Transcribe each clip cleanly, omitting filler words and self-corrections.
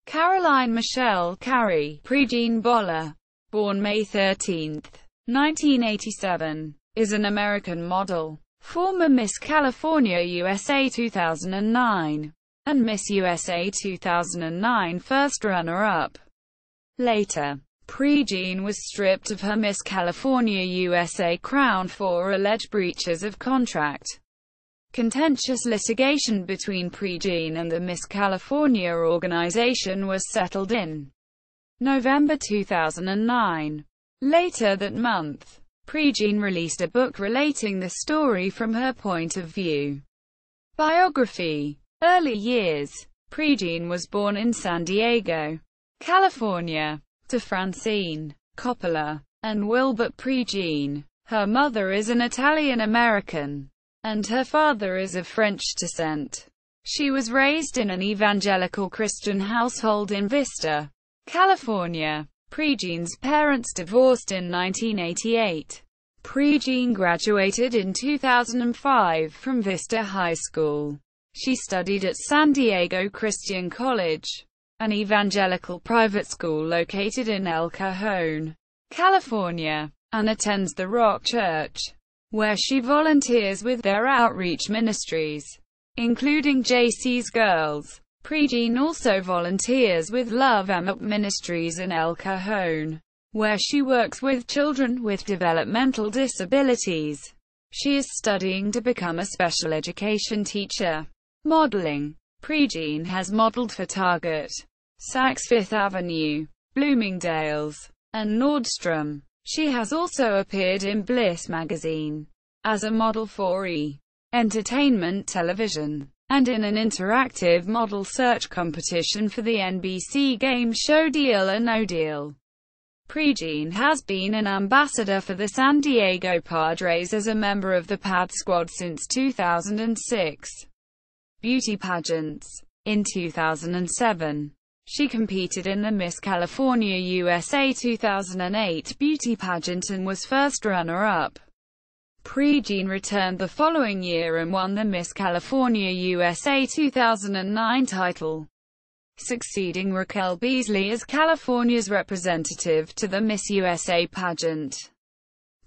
Caroline Michelle Carrie Prejean Boller, born May 13, 1987, is an American model, former Miss California USA 2009, and Miss USA 2009 first runner-up. Later, Prejean was stripped of her Miss California USA crown for alleged breaches of contract. Contentious litigation between Prejean and the Miss California organization was settled in November 2009. Later that month, Prejean released a book relating the story from her point of view. Biography. Early years. Prejean was born in San Diego, California, to Francine Coppola and Wilbert Prejean. Her mother is an Italian-American, and her father is of French descent. She was raised in an evangelical Christian household in Vista, California. Prejean's parents divorced in 1988. Prejean graduated in 2005 from Vista High School. She studied at San Diego Christian College, an evangelical private school located in El Cajon, California, and attends the Rock Church, where she volunteers with their outreach ministries, including JC's Girls. Prejean also volunteers with Love 'Em Up Ministries in El Cajon, where she works with children with developmental disabilities. She is studying to become a special education teacher. Modeling. Prejean has modeled for Target, Saks Fifth Avenue, Bloomingdale's, and Nordstrom. She has also appeared in Bliss magazine as a model for E! Entertainment Television, and in an interactive model search competition for the NBC game show Deal or No Deal. Prejean has been an ambassador for the San Diego Padres as a member of the Pad Squad since 2006. Beauty pageants. In 2007, she competed in the Miss California USA 2008 beauty pageant and was first runner-up. Prejean returned the following year and won the Miss California USA 2009 title, succeeding Raquel Beasley as California's representative to the Miss USA pageant.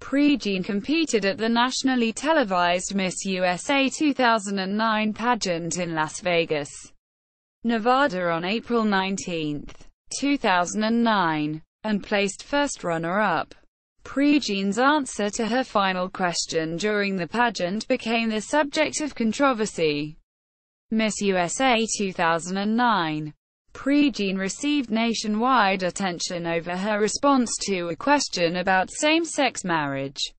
Prejean competed at the nationally televised Miss USA 2009 pageant in Las Vegas, Nevada on April 19, 2009, and placed first runner-up. Prejean's answer to her final question during the pageant became the subject of controversy. Miss USA 2009. Prejean received nationwide attention over her response to a question about same-sex marriage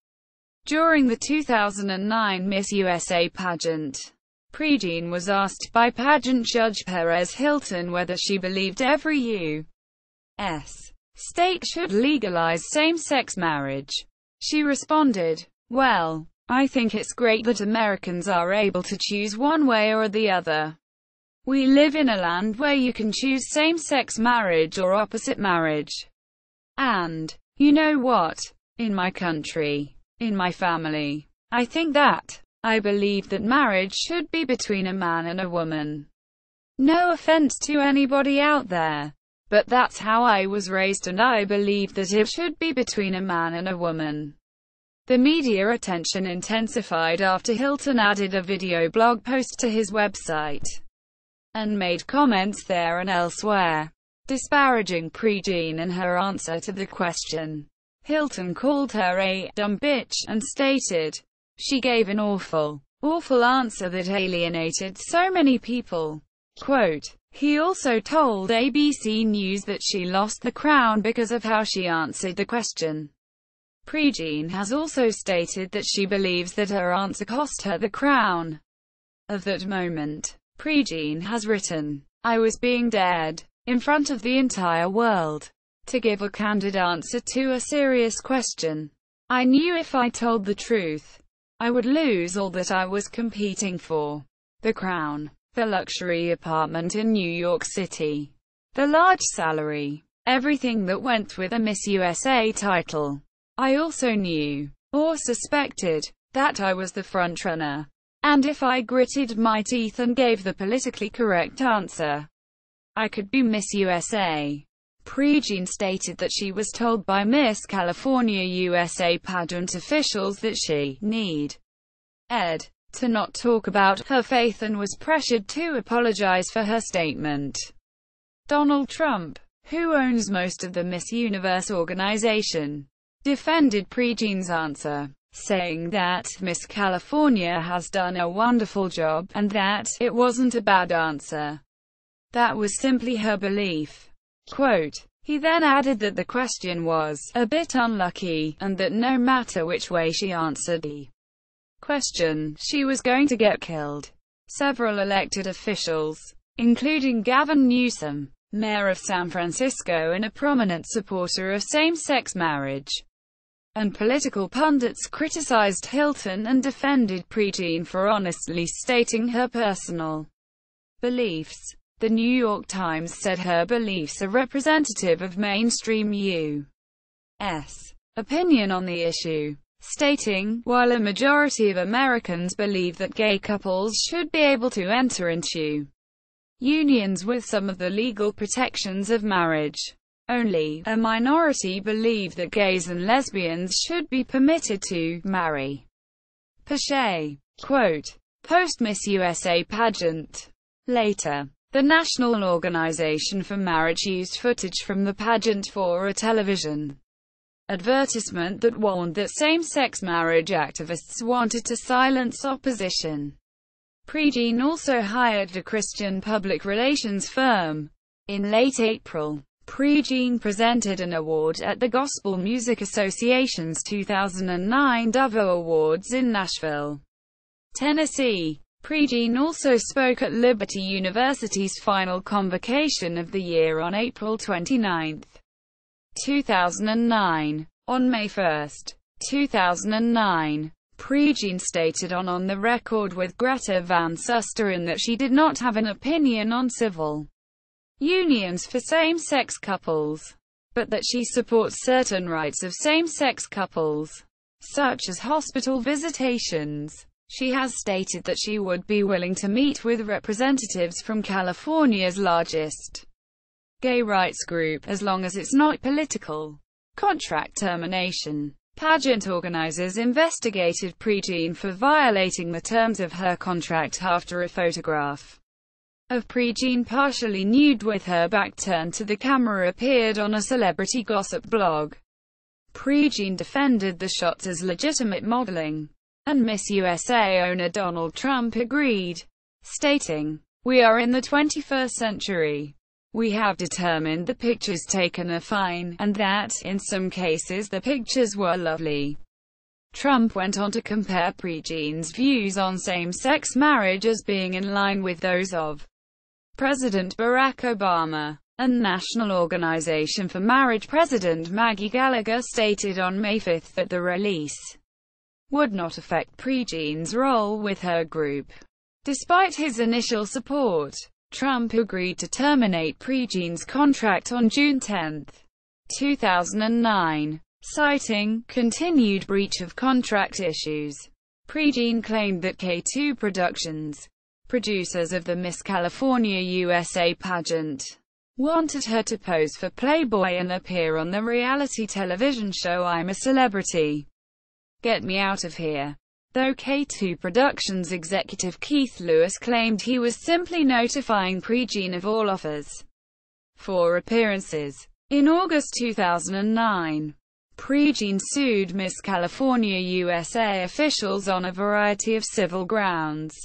during the 2009 Miss USA pageant. Prejean was asked by pageant judge Perez Hilton whether she believed every U.S. state should legalize same-sex marriage. She responded, "Well, I think it's great that Americans are able to choose one way or the other. We live in a land where you can choose same-sex marriage or opposite marriage. And, you know what? In my country, in my family, I think that, I believe that marriage should be between a man and a woman. No offense to anybody out there, but that's how I was raised and I believe that it should be between a man and a woman." The media attention intensified after Hilton added a video blog post to his website and made comments there and elsewhere, disparaging Prejean and her answer to the question. Hilton called her a dumb bitch and stated, "She gave an awful answer that alienated so many people." Quote, he also told ABC News that she lost the crown because of how she answered the question. Prejean has also stated that she believes that her answer cost her the crown. Of that moment, Prejean has written, "I was being dared, in front of the entire world, to give a candid answer to a serious question. I knew if I told the truth, I would lose all that I was competing for: the crown, the luxury apartment in New York City, the large salary, everything that went with a Miss USA title. I also knew, or suspected, that I was the frontrunner. And if I gritted my teeth and gave the politically correct answer, I could be Miss USA. Prejean stated that she was told by Miss California USA pageant officials that she needed to not talk about her faith and was pressured to apologize for her statement. Donald Trump, who owns most of the Miss Universe organization, defended Prejean's answer, saying that Miss California has done a wonderful job, and that it wasn't a bad answer. That was simply her belief. Quote, he then added that the question was a bit unlucky, and that no matter which way she answered the question, she was going to get killed. Several elected officials, including Gavin Newsom, mayor of San Francisco and a prominent supporter of same-sex marriage, and political pundits criticized Hilton and defended Prejean for honestly stating her personal beliefs. The New York Times said her beliefs are representative of mainstream U.S. opinion on the issue, stating, while a majority of Americans believe that gay couples should be able to enter into unions with some of the legal protections of marriage, only a minority believe that gays and lesbians should be permitted to marry. Pache. Quote, post-Miss USA pageant. Later, the National Organization for Marriage used footage from the pageant for a television advertisement that warned that same-sex marriage activists wanted to silence opposition. Prejean also hired a Christian public relations firm. In late April, Prejean presented an award at the Gospel Music Association's 2009 Dovo Awards in Nashville, Tennessee. Prejean also spoke at Liberty University's final convocation of the year on April 29, 2009. On May 1, 2009, Prejean stated on the record with Greta Van Susteren that she did not have an opinion on civil unions for same-sex couples, but that she supports certain rights of same-sex couples, such as hospital visitations. She has stated that she would be willing to meet with representatives from California's largest gay rights group, as long as it's not political. Contract termination. Pageant organizers investigated Prejean for violating the terms of her contract after a photograph of Prejean partially nude with her back turned to the camera appeared on a celebrity gossip blog. Prejean defended the shots as legitimate modeling, and Miss USA owner Donald Trump agreed, stating, "We are in the 21st century. We have determined the pictures taken are fine, and that, in some cases the pictures were lovely." Trump went on to compare Prejean's views on same-sex marriage as being in line with those of President Barack Obama. And National Organization for Marriage President Maggie Gallagher stated on May 5 that the release would not affect Prejean's role with her group. Despite his initial support, Trump agreed to terminate Prejean's contract on June 10, 2009, citing continued breach of contract issues. Prejean claimed that K2 Productions, producers of the Miss California USA pageant, wanted her to pose for Playboy and appear on the reality television show I'm a Celebrity. Get me out of here. Though K2 Productions executive Keith Lewis claimed he was simply notifying Prejean of all offers for appearances. In August 2009, Prejean sued Miss California USA officials on a variety of civil grounds,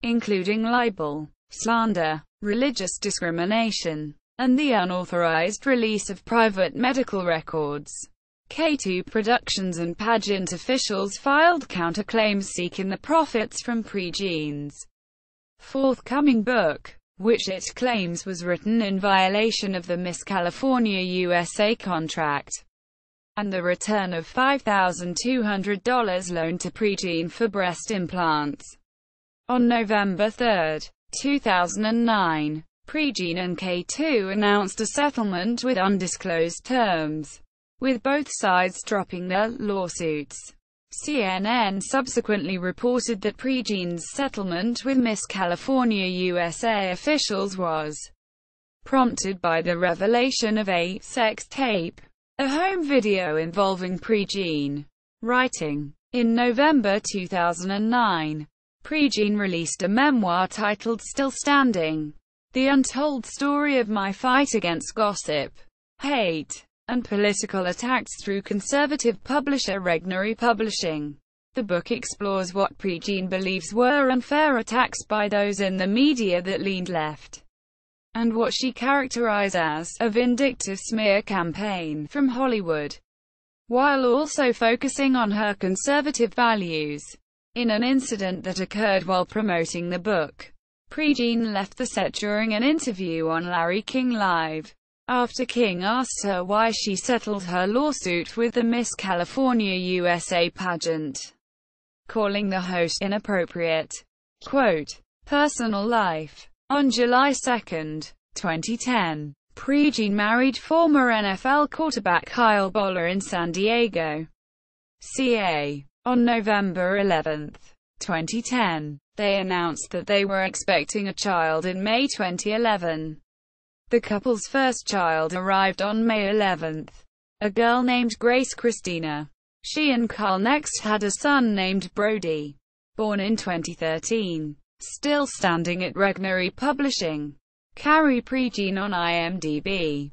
including libel, slander, religious discrimination, and the unauthorized release of private medical records. K2 Productions and pageant officials filed counterclaims seeking the profits from Prejean's forthcoming book, which it claims was written in violation of the Miss California USA contract, and the return of $5,200 loaned to Prejean for breast implants. On November 3, 2009, Prejean and K2 announced a settlement with undisclosed terms, with both sides dropping their lawsuits. CNN subsequently reported that Prejean's settlement with Miss California USA officials was prompted by the revelation of a sex tape, a home video involving Prejean. Writing. In November 2009, Prejean released a memoir titled Still Standing: The Untold Story of My Fight Against Gossip, Hate, and Political Attacks through conservative publisher Regnery Publishing. The book explores what Prejean believes were unfair attacks by those in the media that leaned left, and what she characterized as a vindictive smear campaign from Hollywood, while also focusing on her conservative values. In an incident that occurred while promoting the book, Prejean left the set during an interview on Larry King Live, after King asked her why she settled her lawsuit with the Miss California USA pageant, calling the host inappropriate. Quote, personal life. On July 2, 2010, Prejean married former NFL quarterback Kyle Boller in San Diego, CA. On November 11, 2010, they announced that they were expecting a child in May 2011. The couple's first child arrived on May 11, a girl named Grace Christina. She and Kyle next had a son named Brody, born in 2013. Still Standing at Regnery Publishing. Carrie Prejean on IMDb.